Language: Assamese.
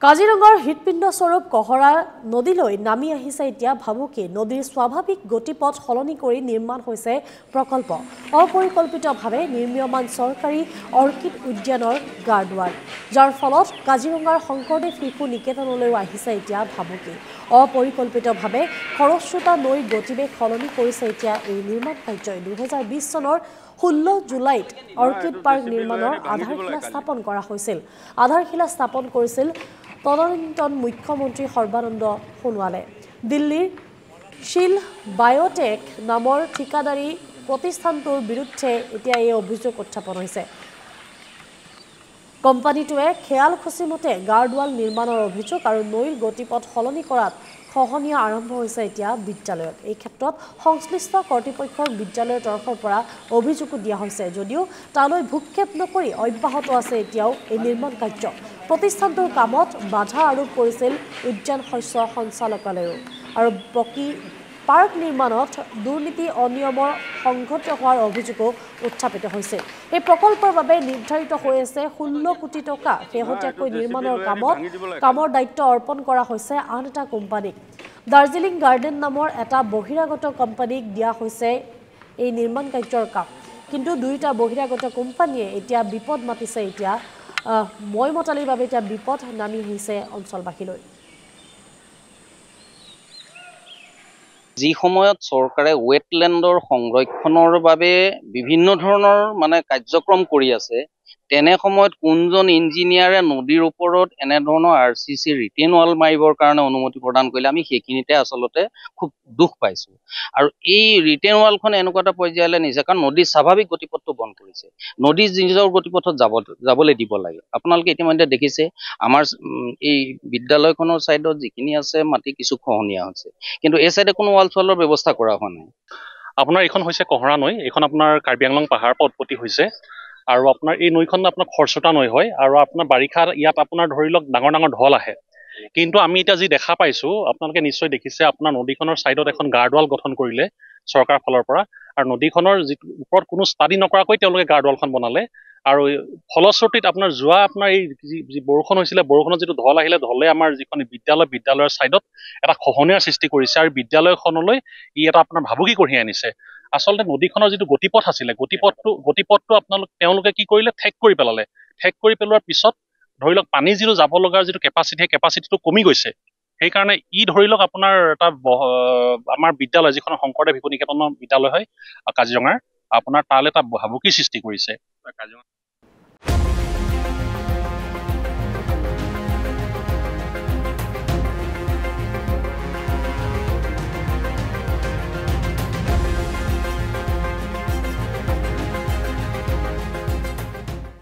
কাজিৰঙাৰ হৃদপিণ্ড স্বৰূপ কহৰা নদীলৈ নামি আহিছে এতিয়া ভাবুকি নদীৰ স্বাভাৱিক গতিপথ সলনি কৰি নিৰ্মাণ হৈছে প্ৰকল্প অপৰিকল্পিতভাৱে নিৰ্মীয়মান চৰকাৰী অৰ্কিড উদ্যানৰ গাৰ্ডৱাল যাৰ ফলত কাজিৰঙাৰ শংকৰদেৱ শিশু নিকেতনলৈ আহিছে এতিয়া ভাবুকি অপৰিকল্পিতভাৱে খৰস্ৰোতা নৈৰ গতিবেগ সলনি কৰিছে এতিয়া এই নিৰ্মাণ কাৰ্যই 2020 চনৰ 16 জুলাইত অৰ্কিড পাৰ্ক নিৰ্মাণৰ আধাৰশিলা স্থাপন কৰা হৈছিল আধাৰশিলা স্থাপন কৰিছিল তদানীন্তন মুখ্যমন্ত্ৰী সৰ্বানন্দ সোণোৱালে দিল্লীৰ শিল বায়োটেক নামৰ ঠিকাদাৰী প্ৰতিষ্ঠানটোৰ বিৰুদ্ধে এতিয়া এই অভিযোগ উত্থাপন হৈছে কোম্পানীটোৱে খেয়ালখুচি মতে গাৰ্ডৱাল নিৰ্মাণৰ অভিযোগ আৰু নৈৰ গতিপথ সলনি কৰাত খহনীয়া আৰম্ভ হৈছে এতিয়া বিদ্যালয়ত এই ক্ষেত্ৰত সংশ্লিষ্ট কৰ্তৃপক্ষক বিদ্যালয়ৰ তৰফৰ পৰা অভিযোগো দিয়া হৈছে যদিও তালৈ ভূক্ষেপ নকৰি অব্যাহত আছে এতিয়াও এই নিৰ্মাণ কাৰ্য প্ৰতিষ্ঠানটোৰ কামত বাধা আৰোপ কৰিছিল উদ্যান শস্য সঞ্চালকালয়েও আৰু পাৰ্ক নিৰ্মাণত দুৰ্নীতি অনিয়মৰ সংঘটিত হোৱাৰ অভিযোগো উত্থাপিত হৈছে এই প্ৰকল্পৰ বাবে নিৰ্ধাৰিত হৈ আছে 16 কোটি টকা শেহতীয়াকৈ নিৰ্মাণৰ কামৰ দায়িত্ব অৰ্পণ কৰা হৈছে আন এটা কোম্পানীক দাৰ্জিলিং গাৰ্ডেন নামৰ এটা বহিৰাগত কোম্পানীক দিয়া হৈছে এই নিৰ্মাণ কাৰ্যৰ কাম কিন্তু দুইটা বহিৰাগত কোম্পানীয়ে এতিয়া বিপদ মাতিছে এতিয়া ময়মতালিৰ বাবে এতিয়া বিপদ নামি আহিছে অঞ্চলবাসীলৈ যি সময়ত চৰকাৰে ৱেটলেণ্ডৰ সংৰক্ষণৰ বাবে বিভিন্ন ধৰণৰ কাৰ্যক্ৰম কৰি আছে তেনে সময়ত কোনজন ইঞ্জিনিয়াৰে নদীৰ ওপৰত এনে ধৰণৰ আৰচিচি ৰিটেইন ৱাল মাৰিবৰ কাৰণে অনুমতি প্ৰদান কৰিলে আমি সেইখিনিতে আচলতে খুব দুখ পাইছো আৰু এই ৰিটেইন ৱালখন এনেকুৱা এটা পৰ্যায়লৈ নিছে কাৰণ নদীৰ স্বাভাৱিক গতিপথটো বন্ধ কৰিছে নদীৰ নিজৰ গতিপথত যাবলৈ দিব লাগে আপোনালোকে ইতিমধ্যে দেখিছে আমাৰ এই বিদ্যালয়খনৰ চাইডত যিখিনি আছে মাটি কিছু খহনীয়া হৈছে কিন্তু এই চাইডে কোনো ৱাল চৱালৰ ব্যৱস্থা কৰা হোৱা নাই আপোনাৰ এইখন হৈছে কহৰা নৈ এইখন আপোনাৰ কাৰ্বি আংলং পাহাৰৰ পৰা উৎপত্তি হৈছে আৰু আপোনাৰ এই নৈখন আপোনাৰ খৰস্ৰোতা নৈ হয় আৰু আপোনাৰ বাৰিষা ইয়াত আপোনাৰ ধৰি লওক ডাঙৰ ডাঙৰ ঢল আহে কিন্তু আমি এতিয়া যি দেখা পাইছো আপোনালোকে নিশ্চয় দেখিছে আপোনাৰ নদীখনৰ চাইডত এখন গাৰ্ডৱাল গঠন কৰিলে চৰকাৰৰ ফালৰ পৰা আৰু নদীখনৰ যিটো ওপৰত কোনো ষ্টাডি নকৰাকৈ তেওঁলোকে গাৰ্ডৱালখন বনালে আৰু ফলশ্ৰুতিত আপোনাৰ যোৱা আপোনাৰ এই যি বৰষুণ হৈছিলে বৰষুণত যিটো ঢল আহিলে ঢলে আমাৰ যিখন বিদ্যালয়ৰ চাইডত এটা খহনীয়াৰ সৃষ্টি কৰিছে আৰু বিদ্যালয়খনলৈ ই এটা আপোনাৰ ভাবুকি কঢ়িয়াই আনিছে আচলতে নদীখনৰ যিটো গতিপথ আছিলে গতিপথটো তেওঁলোকে কি কৰিলে ঠেক কৰি পেলালে ঠেক কৰি পেলোৱাৰ পিছত ধৰি লওক পানী যিটো যাব লগাৰ যিটো কেপাচিটিটো কমি গৈছে সেইকাৰণে ই ধৰি লওক আপোনাৰ এটা আমাৰ বিদ্যালয় যিখন শংকৰদেৱ শিশু নিকেতনৰ বিদ্যালয় হয় কাজিৰঙাৰ আপোনাৰ তালৈ এটা ভাবুকি সৃষ্টি কৰিছে কাজিৰঙা